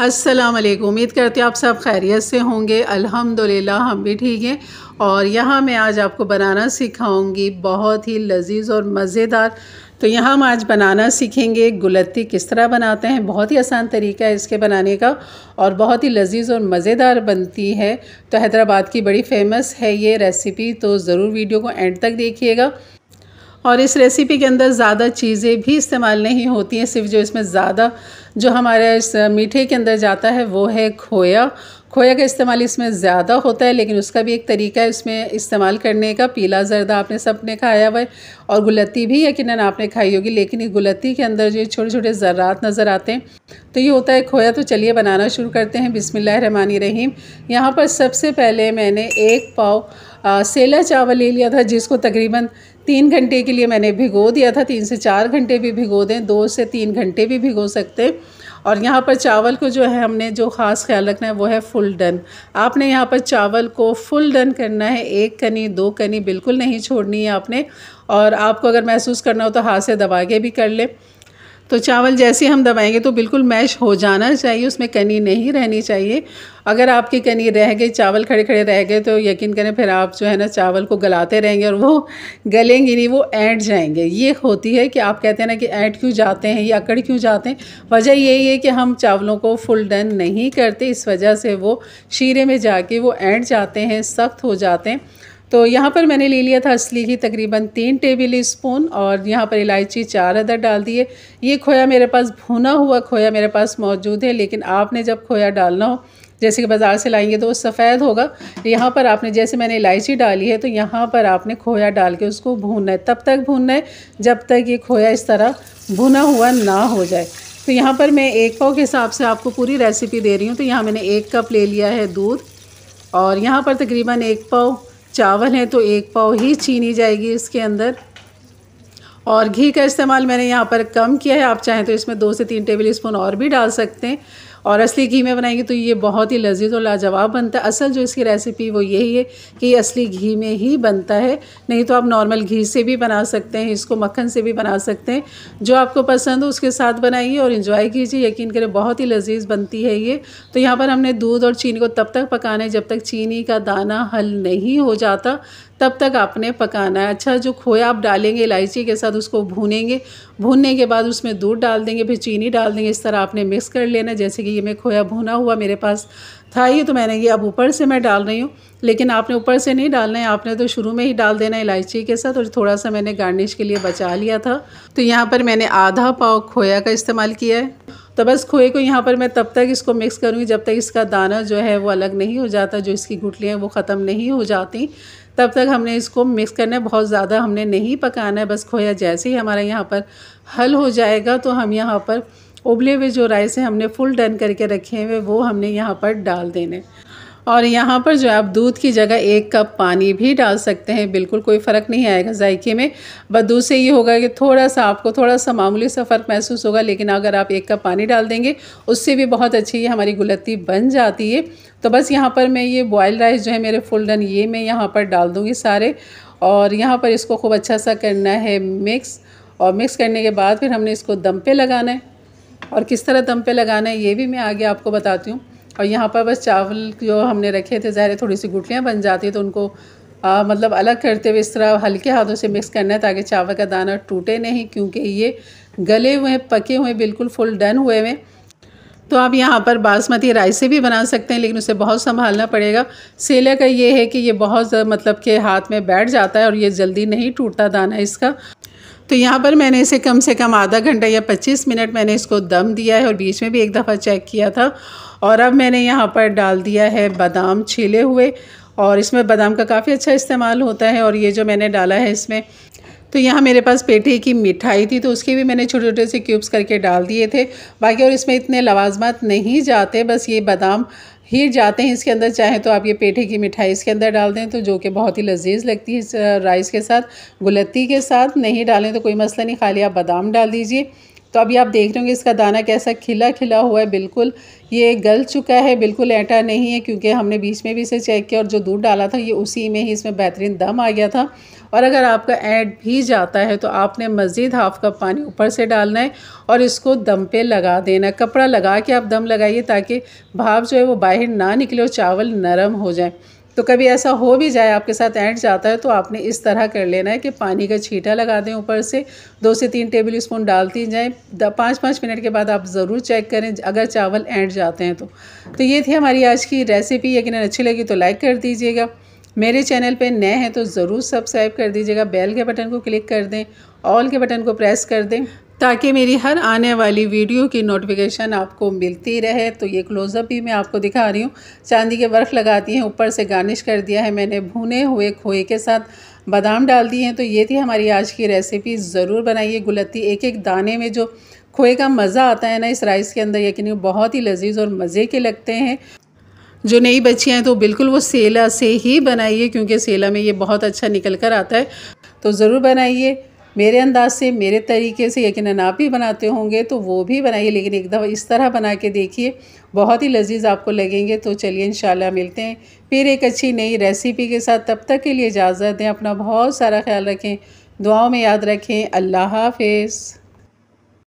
अस्सलाम वालेकुम। उम्मीद करती हूँ आप सब खैरियत से होंगे। अल्हम्दुलिल्लाह हम भी ठीक हैं। और यहाँ मैं आज आपको बनाना सिखाऊंगी बहुत ही लजीज और मज़ेदार। तो यहाँ हम आज बनाना सीखेंगे गुलत्ती किस तरह बनाते हैं। बहुत ही आसान तरीका है इसके बनाने का और बहुत ही लजीज और मज़ेदार बनती है। तो हैदराबाद की बड़ी फेमस है ये रेसिपी, तो ज़रूर वीडियो को एंड तक देखिएगा। और इस रेसिपी के अंदर ज़्यादा चीज़ें भी इस्तेमाल नहीं होती हैं, सिर्फ जो इसमें ज़्यादा जो हमारे इस मीठे के अंदर जाता है वो है खोया। खोया का इस्तेमाल इसमें ज़्यादा होता है, लेकिन उसका भी एक तरीका है इसमें इस्तेमाल करने का। पीला जर्दा आपने सबने खाया हुआ है और गुलत्ती भी यकीनन आपने खाई होगी, लेकिन इस गुलत्ती के अंदर जो छोटे छोटे ज़र्रात नज़र आते हैं तो ये होता है खोया। तो चलिए बनाना शुरू करते हैं। बिस्मिल्लाहिर्रहमानिर्रहीम। यहाँ पर सबसे पहले मैंने 1 पाव सेला चावल ले लिया था, जिसको तकरीबन 3 घंटे के लिए मैंने भिगो दिया था। 3 से 4 घंटे भी भिगो दें, 2 से 3 घंटे भी भिगो सकते हैं। और यहाँ पर चावल को जो है हमने जो ख़ास ख्याल रखना है वो है फुल डन। आपने यहाँ पर चावल को फुल डन करना है, 1 कनी 2 कनी बिल्कुल नहीं छोड़नी है आपने। और आपको अगर महसूस करना हो तो हाथ से दबा के भी कर ले। तो चावल जैसे हम दबाएंगे तो बिल्कुल मैश हो जाना चाहिए, उसमें कनी नहीं रहनी चाहिए। अगर आपकी कनी रह गई, चावल खड़े खड़े रह गए, तो यकीन करें फिर आप जो है ना चावल को गलाते रहेंगे और वो गलेंगे नहीं, वो ऐंठ जाएंगे। ये होती है कि आप कहते हैं ना कि ऐंठ क्यों जाते हैं या अकड़ क्यों जाते हैं। वजह यही है कि हम चावलों को फुल डन नहीं करते, इस वजह से वो शीरे में जाके वो ऐंठ जाते हैं, सख्त हो जाते हैं। तो यहाँ पर मैंने ले लिया था असली घी तकरीबन 3 टेबल स्पून और यहाँ पर इलायची 4 अदद डाल दिए। ये खोया मेरे पास भुना हुआ खोया मेरे पास मौजूद है, लेकिन आपने जब खोया डालना हो, जैसे कि बाज़ार से लाएंगे तो वो सफ़ेद होगा। यहाँ पर आपने जैसे मैंने इलायची डाली है तो यहाँ पर आपने खोया डाल के उसको भूनना है। तब तक भूनना है जब तक ये खोया इस तरह भुना हुआ ना हो जाए। तो यहाँ पर मैं 1 पाव के हिसाब से आपको पूरी रेसिपी दे रही हूँ। तो यहाँ मैंने 1 कप ले लिया है दूध और यहाँ पर तकरीबन 1 पाव चावल है तो 1 पाव ही चीनी जाएगी इसके अंदर। और घी का इस्तेमाल मैंने यहाँ पर कम किया है, आप चाहें तो इसमें 2 से 3 टेबल स्पून और भी डाल सकते हैं। और असली घी में बनाएंगे तो ये बहुत ही लजीज और लाजवाब बनता है। असल जो इसकी रेसिपी वो यही है कि ये असली घी में ही बनता है, नहीं तो आप नॉर्मल घी से भी बना सकते हैं, इसको मक्खन से भी बना सकते हैं। जो आपको पसंद हो उसके साथ बनाइए और इन्जॉय कीजिए। यकीन करें बहुत ही लजीज बनती है ये। तो यहाँ पर हमने दूध और चीनी को तब तक पकाना है जब तक चीनी का दाना हल नहीं हो जाता, तब तक आपने पकाना है। अच्छा, जो खोया आप डालेंगे इलायची के साथ उसको भूनेंगे, भूनने के बाद उसमें दूध डाल देंगे, फिर चीनी डाल देंगे। इस तरह आपने मिक्स कर लेना। जैसे कि ये मैं खोया भुना हुआ मेरे पास था ये, तो मैंने ये अब ऊपर से मैं डाल रही हूँ, लेकिन आपने ऊपर से नहीं डालना है, आपने तो शुरू में ही डाल देना है इलायची के साथ। और थोड़ा सा मैंने गार्निश के लिए बचा लिया था। तो यहाँ पर मैंने आधा पाव खोया का इस्तेमाल किया है। तो बस खोए को यहाँ पर मैं तब तक इसको मिक्स करूँगी जब तक इसका दाना जो है वो अलग नहीं हो जाता, जो इसकी गुठलियाँ वो ख़त्म नहीं हो जाती, तब तक हमने इसको मिक्स करना है। बहुत ज़्यादा हमने नहीं पकाना है। बस खोया जैसे ही हमारा यहाँ पर हल हो जाएगा तो हम यहाँ पर उबले हुए जो राइस है हमने फुल डन करके रखे हुए वो हमने यहाँ पर डाल देने। और यहाँ पर जो आप दूध की जगह 1 कप पानी भी डाल सकते हैं, बिल्कुल कोई फ़र्क नहीं आएगा जायके में। बस दूध से ये होगा कि थोड़ा सा आपको थोड़ा सा मामूली सा फ़र्क महसूस होगा, लेकिन अगर आप 1 कप पानी डाल देंगे उससे भी बहुत अच्छी हमारी गुलत्ती बन जाती है। तो बस यहाँ पर मैं ये बॉयल राइस जो है मेरे फुल डन, ये मैं यहाँ पर डाल दूँगी सारे। और यहाँ पर इसको खूब अच्छा सा करना है मिक्स। और मिक्स करने के बाद फिर हमने इसको दम पे लगाना है। और किस तरह दम पे लगाना है ये भी मैं आगे आपको बताती हूँ। और यहाँ पर बस चावल जो हमने रखे थे, ज़ाहिर थोड़ी सी गुठलियाँ बन जाती है, तो उनको मतलब अलग करते हुए इस तरह हल्के हाथों से मिक्स करना है ताकि चावल का दाना टूटे नहीं, क्योंकि ये गले हुए हैं, पके हुए, बिल्कुल फुल डन हुए हैं। तो आप यहाँ पर बासमती राइस से भी बना सकते हैं, लेकिन उसे बहुत संभालना पड़ेगा। सेला का ये है कि ये बहुत मतलब के हाथ में बैठ जाता है और ये जल्दी नहीं टूटता दाना इसका। तो यहाँ पर मैंने इसे कम से कम आधा घंटा या 25 मिनट मैंने इसको दम दिया है और बीच में भी एक दफ़ा चेक किया था। और अब मैंने यहाँ पर डाल दिया है बादाम छीले हुए, और इसमें बादाम का काफ़ी अच्छा इस्तेमाल होता है। और ये जो मैंने डाला है इसमें, तो यहाँ मेरे पास पेठे की मिठाई थी तो उसके भी मैंने छोटे छोटे से क्यूब्स करके डाल दिए थे। बाकी और इसमें इतने लवाजमात नहीं जाते, बस ये बादाम ही जाते हैं इसके अंदर। चाहे तो आप ये पेठे की मिठाई इसके अंदर डाल दें, तो जो कि बहुत ही लजीज लगती है इस राइस के साथ, गुलत्ती के साथ। नहीं डालें तो कोई मसला नहीं, खाली आप बादाम डाल दीजिए। तो अभी आप देख रहे होंगे इसका दाना कैसा खिला खिला हुआ है, बिल्कुल ये गल चुका है, बिल्कुल ऐंठा नहीं है, क्योंकि हमने बीच में भी इसे चेक किया और जो दूध डाला था ये उसी में ही इसमें बेहतरीन दम आ गया था। और अगर आपका ऐड भी जाता है तो आपने मज़ीद हाफ़ कप पानी ऊपर से डालना है और इसको दम पे लगा देना है। कपड़ा लगा के आप दम लगाइए ताकि भाप जो है वो बाहर ना निकले और चावल नरम हो जाए। तो कभी ऐसा हो भी जाए आपके साथ ऐंठ जाता है तो आपने इस तरह कर लेना है कि पानी का छींटा लगा दें ऊपर से, 2 से 3 टेबल स्पून डालती जाएँ। 5-5 मिनट के बाद आप ज़रूर चेक करें अगर चावल ऐंठ जाते हैं तो ये थी हमारी आज की रेसिपी। यकीनन अच्छी लगी तो लाइक कर दीजिएगा, मेरे चैनल पे नए हैं तो ज़रूर सब्सक्राइब कर दीजिएगा, बेल के बटन को क्लिक कर दें, ऑल के बटन को प्रेस कर दें ताकि मेरी हर आने वाली वीडियो की नोटिफिकेशन आपको मिलती रहे। तो ये क्लोज़अप भी मैं आपको दिखा रही हूँ, चांदी के वर्क लगाती हैं, ऊपर से गार्निश कर दिया है मैंने भुने हुए खोए के साथ, बादाम डाल दिए हैं। तो ये थी हमारी आज की रेसिपी, ज़रूर बनाइए। गुलत्ती एक एक दाने में जो खोए का मज़ा आता है ना इस राइस के अंदर, यकीन बहुत ही लजीज और मज़े के लगते हैं। जो नई बच्चियाँ हैं तो बिल्कुल वो सेला से ही बनाइए क्योंकि सेला में ये बहुत अच्छा निकल कर आता है। तो ज़रूर बनाइए मेरे अंदाज से, मेरे तरीके से। यकीनन आप भी बनाते होंगे तो वो भी बनाइए, लेकिन एक दफ़ा इस तरह बना के देखिए, बहुत ही लजीज आपको लगेंगे। तो चलिए इंशाल्लाह मिलते हैं फिर एक अच्छी नई रेसिपी के साथ। तब तक के लिए इजाज़त दें, अपना बहुत सारा ख्याल रखें, दुआओं में याद रखें। अल्लाह हाफ़िज़।